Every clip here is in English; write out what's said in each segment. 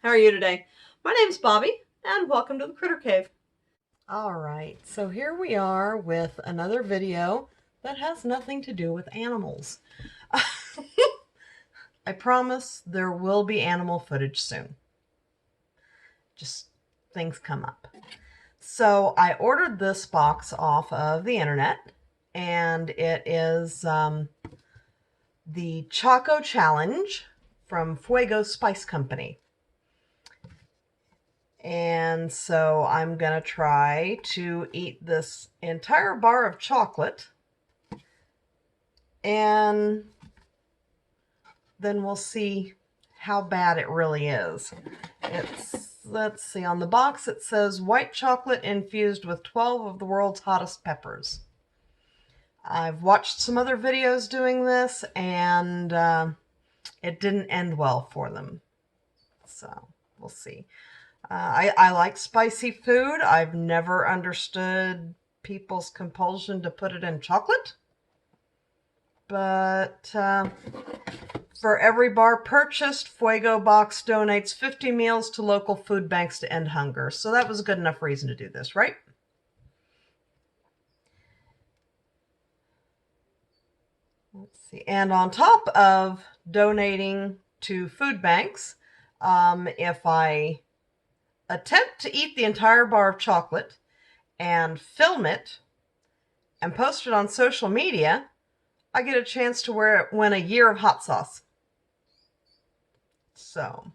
How are you today? My name's Bobby, and welcome to the Critter Cave. All right, so here we are with another video that has nothing to do with animals. I promise there will be animal footage soon. Just things come up. So I ordered this box off of the internet, and it is the Choco Challenge from Fuego Spice Company. And so I'm going to try to eat this entire bar of chocolate, and then we'll see how bad it really is. Let's see, on the box it says white chocolate infused with 12 of the world's hottest peppers. I've watched some other videos doing this, and it didn't end well for them. So we'll see. I like spicy food. I've never understood people's compulsion to put it in chocolate. But for every bar purchased, Fuego Box donates 50 meals to local food banks to end hunger. So that was a good enough reason to do this, right? Let's see. And on top of donating to food banks, if I attempt to eat the entire bar of chocolate and film it and post it on social media, I get a chance to win a year of hot sauce. So,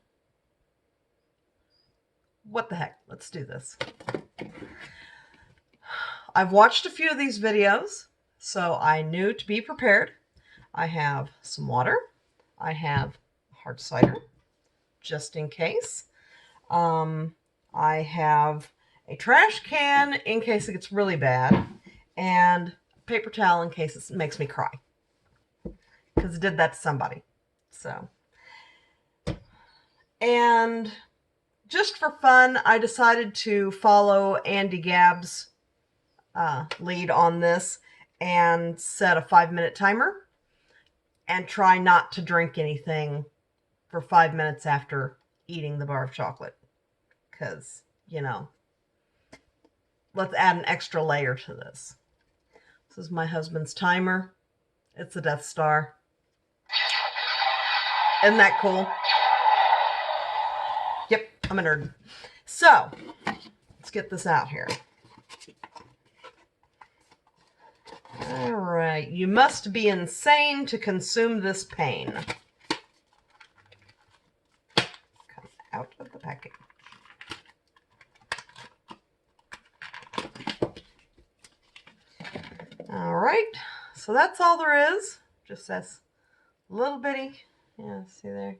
what the heck? Let's do this. I've watched a few of these videos, so I knew to be prepared. I have some water. I have hard cider, just in case. I have a trash can in case it gets really bad, and a paper towel in case it makes me cry, because it did that to somebody. So, and just for fun, I decided to follow Andy Gabb's lead on this and set a 5-minute timer and try not to drink anything for 5 minutes after eating the bar of chocolate. Because, you know, let's add an extra layer to this. This is my husband's timer. It's a Death Star. Isn't that cool? Yep, I'm a nerd. So, let's get this out here. All right, you must be insane to consume this pain. Come out of the packet. All right, so that's all there is. Just this little bitty, yeah, see there?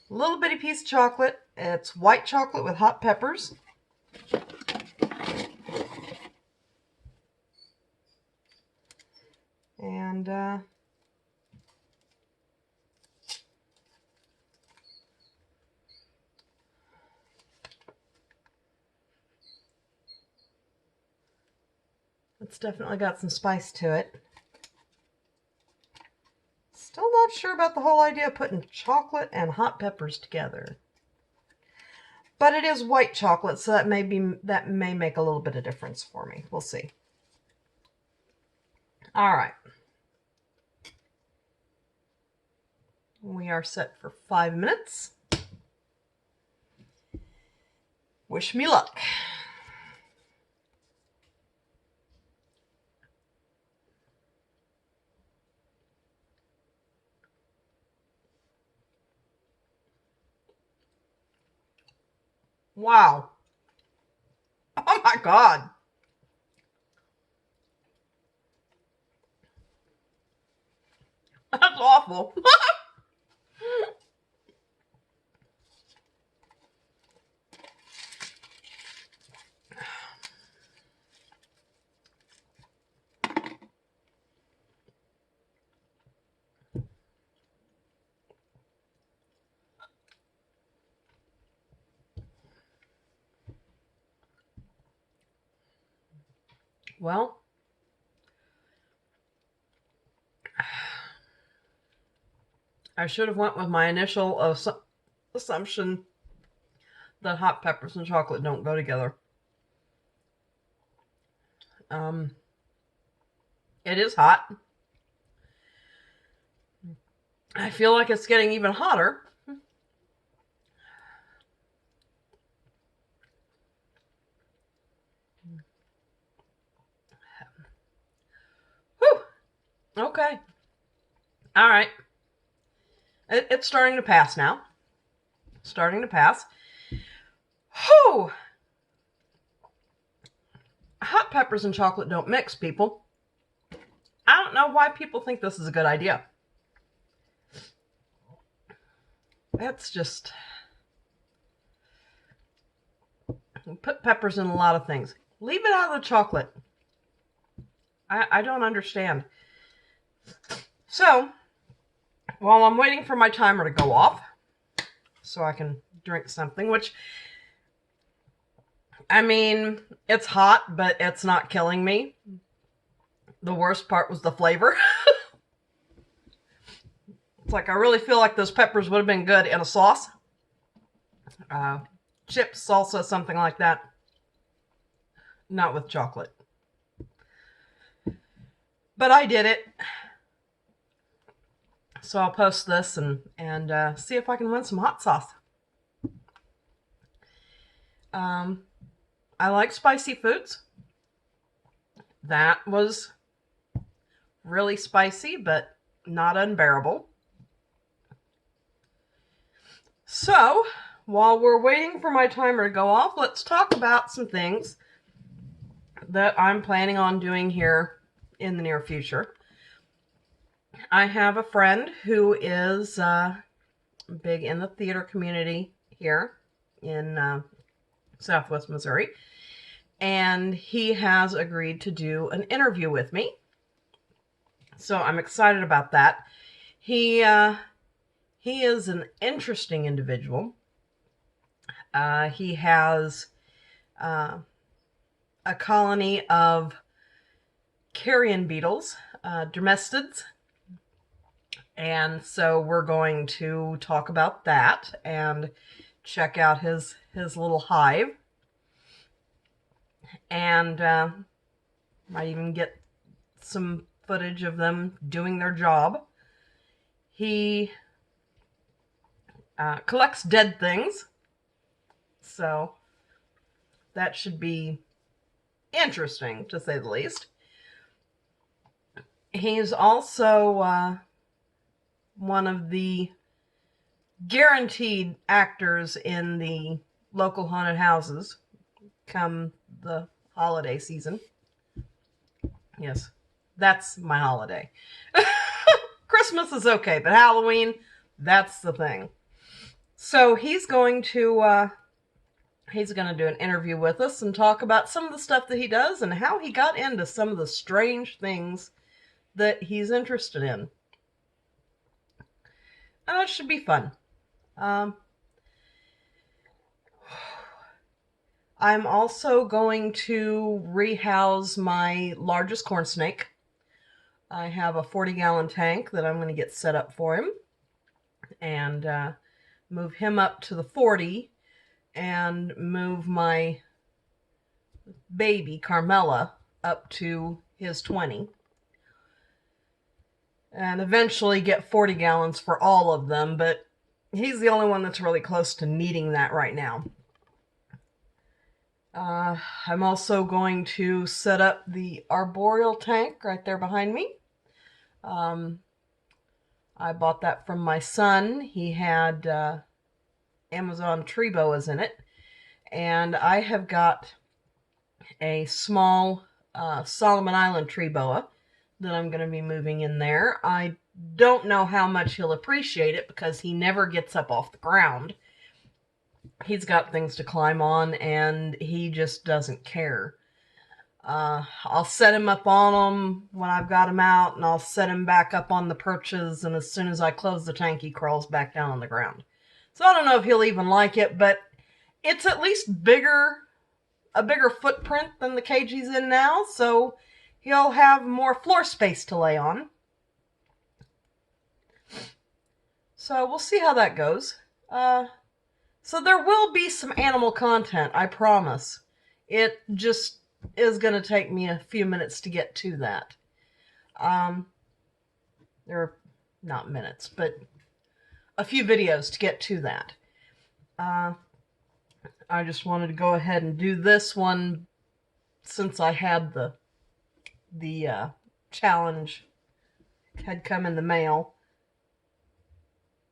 Little bitty piece of chocolate. It's white chocolate with hot peppers. And it's definitely got some spice to it. Still not sure about the whole idea of putting chocolate and hot peppers together. But it is white chocolate, so that may make a little bit of difference for me. We'll see. All right. We are set for 5 minutes. Wish me luck. Wow. Oh my God. That's awful. Well, I should have went with my initial assumption that hot peppers and chocolate don't go together. It is hot. I feel like it's getting even hotter. Whew. Okay. All right. It's starting to pass now. Starting to pass. Whew. Hot peppers and chocolate don't mix, people. I don't know why people think this is a good idea. That's just... Put peppers in a lot of things. Leave it out of the chocolate. I don't understand. So, while I'm waiting for my timer to go off, so I can drink something, which, I mean, it's hot, but it's not killing me. The worst part was the flavor. It's like I really feel like those peppers would have been good in a sauce. Chips, salsa, something like that. Not with chocolate. But I did it. So I'll post this and see if I can win some hot sauce. I like spicy foods. That was really spicy, but not unbearable. So, while we're waiting for my timer to go off, let's talk about some things that I'm planning on doing here in the near future. I have a friend who is big in the theater community here in Southwest Missouri, and he has agreed to do an interview with me. So I'm excited about that. He is an interesting individual. He has a colony of carrion beetles, dermestids. And so we're going to talk about that and check out his little hive. And might even get some footage of them doing their job. He collects dead things. So that should be interesting, to say the least. He's also one of the guaranteed actors in the local haunted houses come the holiday season. Yes, that's my holiday. Christmas is okay, but Halloween, that's the thing. So he's going to do an interview with us and talk about some of the stuff that he does and how he got into some of the strange things that he's interested in. And that should be fun. I'm also going to rehouse my largest corn snake. I have a 40-gallon tank that I'm going to get set up for him and move him up to the 40 and move my baby, Carmela, up to his 20. And eventually get 40 gallons for all of them, but he's the only one that's really close to needing that right now. I'm also going to set up the arboreal tank right there behind me. I bought that from my son. He had Amazon tree boas in it. And I have got a small Solomon Island tree boa that I'm going to be moving in there. I don't know how much he'll appreciate it because he never gets up off the ground. He's got things to climb on and he just doesn't care. I'll set him up on them when I've got him out, and I'll set him back up on the perches, and as soon as I close the tank, he crawls back down on the ground. So I don't know if he'll even like it, but it's at least a bigger footprint than the cage he's in now, so he'll have more floor space to lay on. So we'll see how that goes. So there will be some animal content, I promise. It just is going to take me a few minutes to get to that. Or not minutes, but a few videos to get to that. I just wanted to go ahead and do this one since I had the challenge had come in the mail.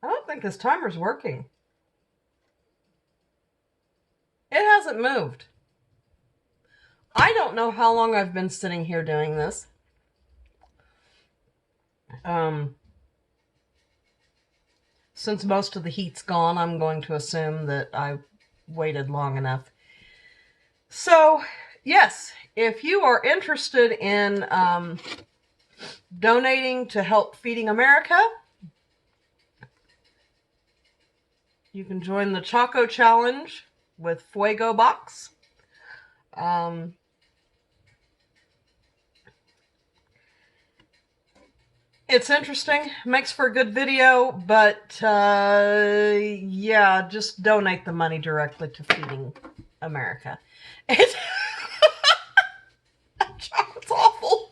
I don't think this timer's working. It hasn't moved. I don't know how long I've been sitting here doing this. Since most of the heat's gone, I'm going to assume that I waited long enough. So, yes, if you are interested in donating to help Feeding America, you can join the Choco Challenge with Fuego box. It's interesting, makes for a good video, but yeah, just donate the money directly to Feeding America. It's chocolate's awful.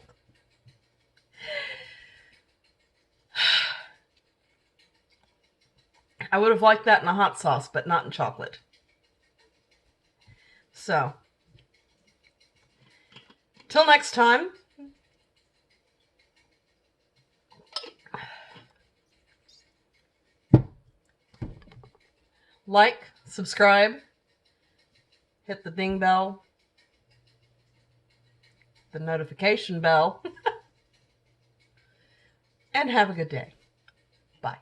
I would have liked that in a hot sauce, but not in chocolate. So, till next time. Like, subscribe, hit the ding bell, the notification bell, and have a good day. Bye.